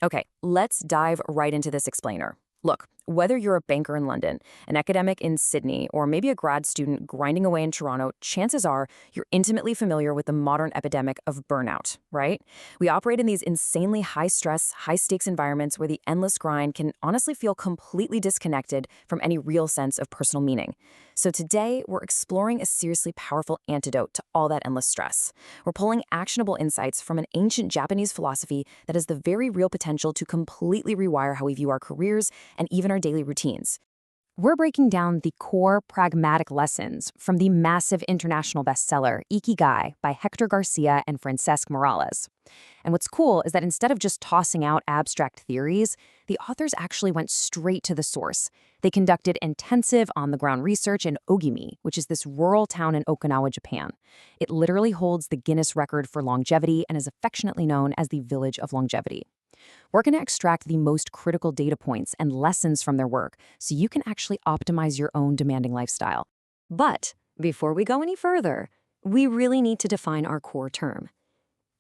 Okay, let's dive right into this explainer. Look, whether you're a banker in London, an academic in Sydney, or maybe a grad student grinding away in Toronto, chances are you're intimately familiar with the modern epidemic of burnout, right? We operate in these insanely high-stress, high-stakes environments where the endless grind can honestly feel completely disconnected from any real sense of personal meaning. So today, we're exploring a seriously powerful antidote to all that endless stress. We're pulling actionable insights from an ancient Japanese philosophy that has the very real potential to completely rewire how we view our careers and even our daily routines. We're breaking down the core pragmatic lessons from the massive international bestseller Ikigai by Héctor García and Francesc Miralles. And what's cool is that instead of just tossing out abstract theories, the authors actually went straight to the source. They conducted intensive on-the-ground research in Ogimi, which is this rural town in Okinawa, Japan. It literally holds the Guinness record for longevity and is affectionately known as the Village of Longevity. We're going to extract the most critical data points and lessons from their work so you can actually optimize your own demanding lifestyle. But before we go any further, we really need to define our core term.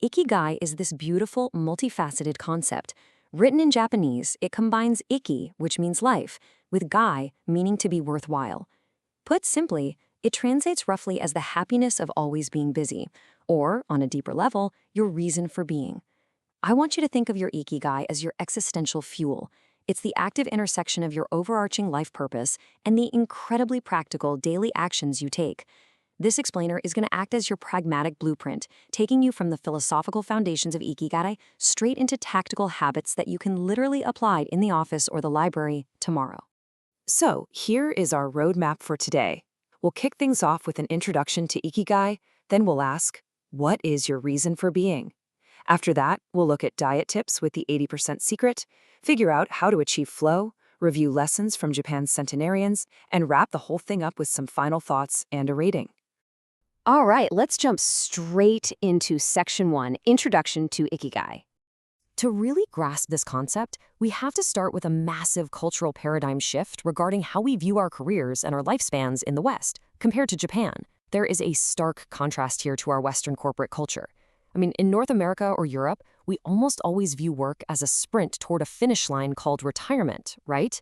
Ikigai is this beautiful, multifaceted concept. Written in Japanese, it combines iki, which means life, with gai, meaning to be worthwhile. Put simply, it translates roughly as the happiness of always being busy, or, on a deeper level, your reason for being. I want you to think of your Ikigai as your existential fuel. It's the active intersection of your overarching life purpose and the incredibly practical daily actions you take. This explainer is going to act as your pragmatic blueprint, taking you from the philosophical foundations of Ikigai straight into tactical habits that you can literally apply in the office or the library tomorrow. So, here is our roadmap for today. We'll kick things off with an introduction to Ikigai, then we'll ask, what is your reason for being? After that, we'll look at diet tips with the 80% secret, figure out how to achieve flow, review lessons from Japan's centenarians, and wrap the whole thing up with some final thoughts and a rating. All right, let's jump straight into Section 1, Introduction to Ikigai. To really grasp this concept, we have to start with a massive cultural paradigm shift regarding how we view our careers and our lifespans in the West compared to Japan. There is a stark contrast here to our Western corporate culture. In North America or Europe, we almost always view work as a sprint toward a finish line called retirement, right?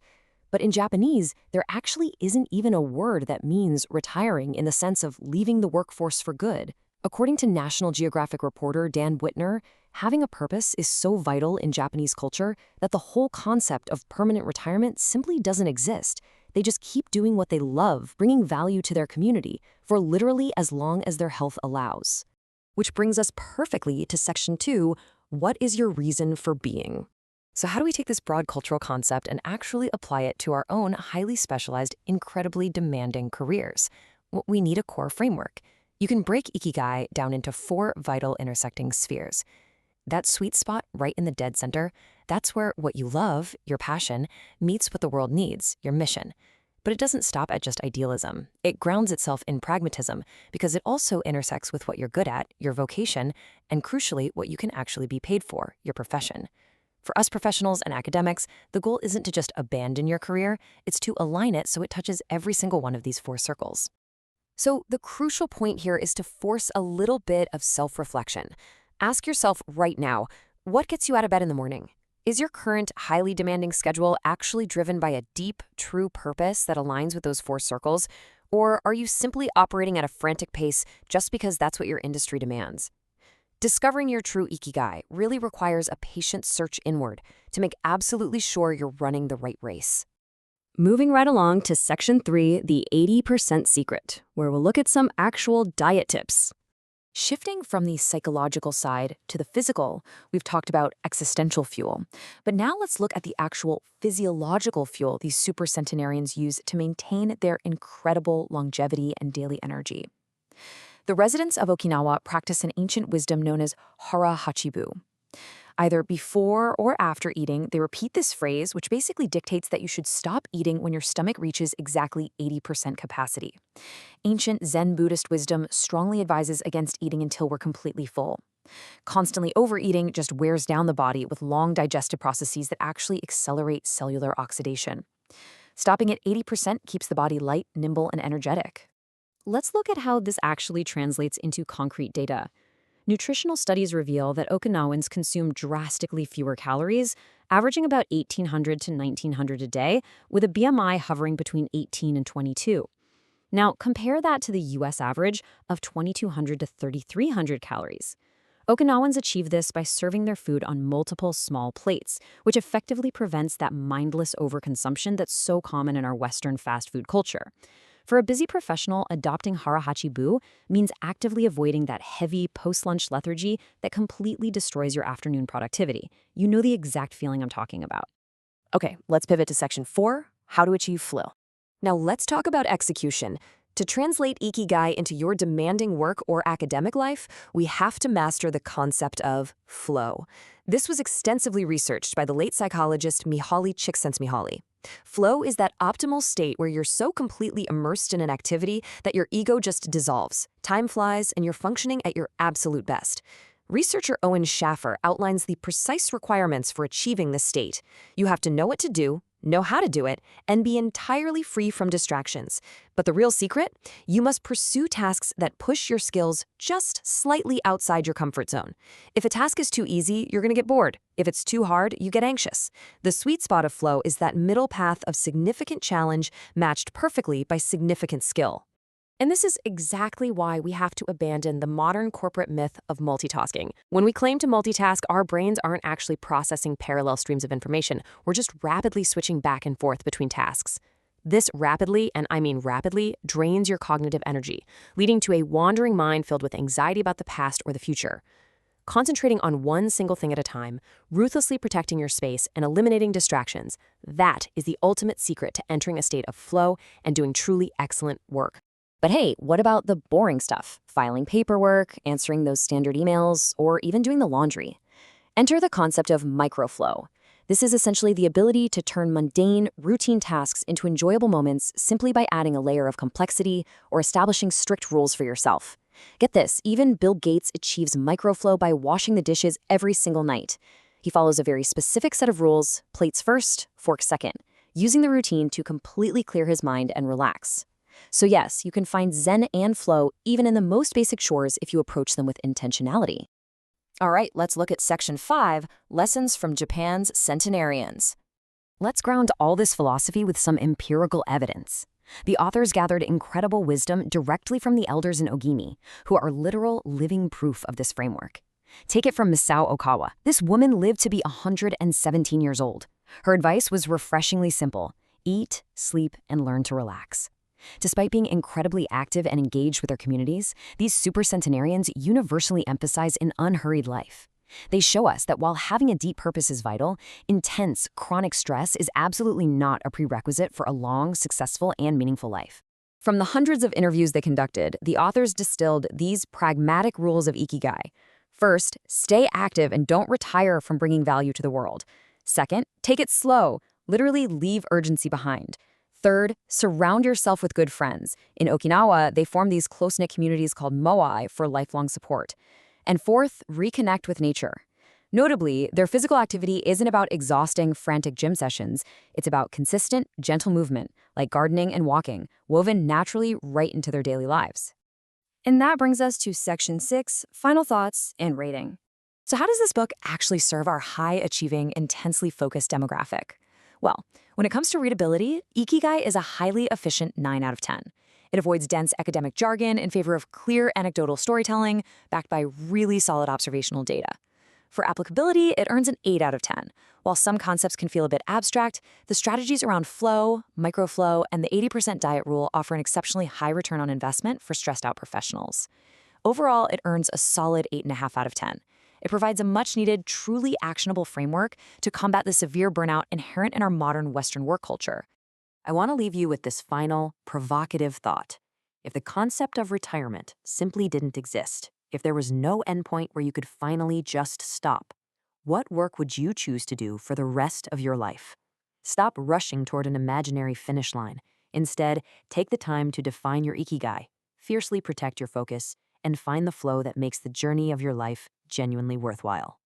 But in Japanese, there actually isn't even a word that means retiring in the sense of leaving the workforce for good. According to National Geographic reporter Dan Whitner, having a purpose is so vital in Japanese culture that the whole concept of permanent retirement simply doesn't exist. They just keep doing what they love, bringing value to their community for literally as long as their health allows. Which brings us perfectly to Section 2, what is your reason for being? So how do we take this broad cultural concept and actually apply it to our own highly specialized, incredibly demanding careers? Well, we need a core framework. You can break Ikigai down into 4 vital intersecting spheres. That sweet spot right in the dead center, that's where what you love, your passion, meets what the world needs, your mission. But it doesn't stop at just idealism. It grounds itself in pragmatism because it also intersects with what you're good at, your vocation, and crucially, what you can actually be paid for, your profession. For us professionals and academics, the goal isn't to just abandon your career, it's to align it so it touches every single one of these 4 circles. So the crucial point here is to force a little bit of self-reflection. Ask yourself right now, what gets you out of bed in the morning? Is your current highly demanding schedule actually driven by a deep, true purpose that aligns with those 4 circles? Or are you simply operating at a frantic pace just because that's what your industry demands? Discovering your true Ikigai really requires a patient search inward to make absolutely sure you're running the right race. Moving right along to Section 3, the 80% secret, where we'll look at some actual diet tips. Shifting from the psychological side to the physical, we've talked about existential fuel. But now let's look at the actual physiological fuel these super centenarians use to maintain their incredible longevity and daily energy. The residents of Okinawa practice an ancient wisdom known as Hara hachibu. Either before or after eating, they repeat this phrase, which basically dictates that you should stop eating when your stomach reaches exactly 80% capacity. Ancient Zen Buddhist wisdom strongly advises against eating until we're completely full. Constantly overeating just wears down the body with long digestive processes that actually accelerate cellular oxidation. Stopping at 80% keeps the body light, nimble, and energetic. Let's look at how this actually translates into concrete data. Nutritional studies reveal that Okinawans consume drastically fewer calories, averaging about 1,800 to 1,900 a day, with a BMI hovering between 18 and 22. Now, compare that to the US average of 2,200 to 3,300 calories. Okinawans achieve this by serving their food on multiple small plates, which effectively prevents that mindless overconsumption that's so common in our Western fast food culture. For a busy professional, adopting Hara hachi means actively avoiding that heavy post-lunch lethargy that completely destroys your afternoon productivity. You know the exact feeling I'm talking about. Okay, let's pivot to section 4, how to achieve flow. Now let's talk about execution. To translate Ikigai into your demanding work or academic life, we have to master the concept of flow. This was extensively researched by the late psychologist Mihaly Csikszentmihalyi. Flow is that optimal state where you're so completely immersed in an activity that your ego just dissolves, time flies, and you're functioning at your absolute best. Researcher Owen Schaffer outlines the precise requirements for achieving this state. You have to know what to do, know how to do it, and be entirely free from distractions. But the real secret? You must pursue tasks that push your skills just slightly outside your comfort zone. If a task is too easy, you're going to get bored. If it's too hard, you get anxious. The sweet spot of flow is that middle path of significant challenge matched perfectly by significant skill. And this is exactly why we have to abandon the modern corporate myth of multitasking. When we claim to multitask, our brains aren't actually processing parallel streams of information. We're just rapidly switching back and forth between tasks. This rapidly, and I mean rapidly, drains your cognitive energy, leading to a wandering mind filled with anxiety about the past or the future. Concentrating on one single thing at a time, ruthlessly protecting your space, and eliminating distractions, that is the ultimate secret to entering a state of flow and doing truly excellent work. But hey, what about the boring stuff? Filing paperwork, answering those standard emails, or even doing the laundry? Enter the concept of microflow. This is essentially the ability to turn mundane, routine tasks into enjoyable moments simply by adding a layer of complexity or establishing strict rules for yourself. Get this, even Bill Gates achieves microflow by washing the dishes every single night. He follows a very specific set of rules, plates first, forks second, using the routine to completely clear his mind and relax. So yes, you can find zen and flow even in the most basic chores if you approach them with intentionality. All right, let's look at Section 5, Lessons from Japan's Centenarians. Let's ground all this philosophy with some empirical evidence. The authors gathered incredible wisdom directly from the elders in Ogimi, who are literal living proof of this framework. Take it from Misao Okawa. This woman lived to be 117 years old. Her advice was refreshingly simple: eat, sleep, and learn to relax. Despite being incredibly active and engaged with their communities, these supercentenarians universally emphasize an unhurried life. They show us that while having a deep purpose is vital, intense, chronic stress is absolutely not a prerequisite for a long, successful, and meaningful life. From the hundreds of interviews they conducted, the authors distilled these pragmatic rules of Ikigai. First, stay active and don't retire from bringing value to the world. Second, take it slow, literally leave urgency behind. Third, surround yourself with good friends. In Okinawa, they form these close-knit communities called Moai for lifelong support. And fourth, reconnect with nature. Notably, their physical activity isn't about exhausting, frantic gym sessions. It's about consistent, gentle movement, like gardening and walking, woven naturally right into their daily lives. And that brings us to Section 6, Final Thoughts and Rating. So how does this book actually serve our high-achieving, intensely focused demographic? Well, when it comes to readability, Ikigai is a highly efficient 9 out of 10. It avoids dense academic jargon in favor of clear anecdotal storytelling backed by really solid observational data. For applicability, it earns an 8 out of 10. While some concepts can feel a bit abstract, the strategies around flow, microflow, and the 80% diet rule offer an exceptionally high return on investment for stressed-out professionals. Overall, it earns a solid 8.5 out of 10. It provides a much-needed, truly actionable framework to combat the severe burnout inherent in our modern Western work culture. I want to leave you with this final, provocative thought. If the concept of retirement simply didn't exist, if there was no endpoint where you could finally just stop, what work would you choose to do for the rest of your life? Stop rushing toward an imaginary finish line. Instead, take the time to define your Ikigai, fiercely protect your focus, and find the flow that makes the journey of your life genuinely worthwhile.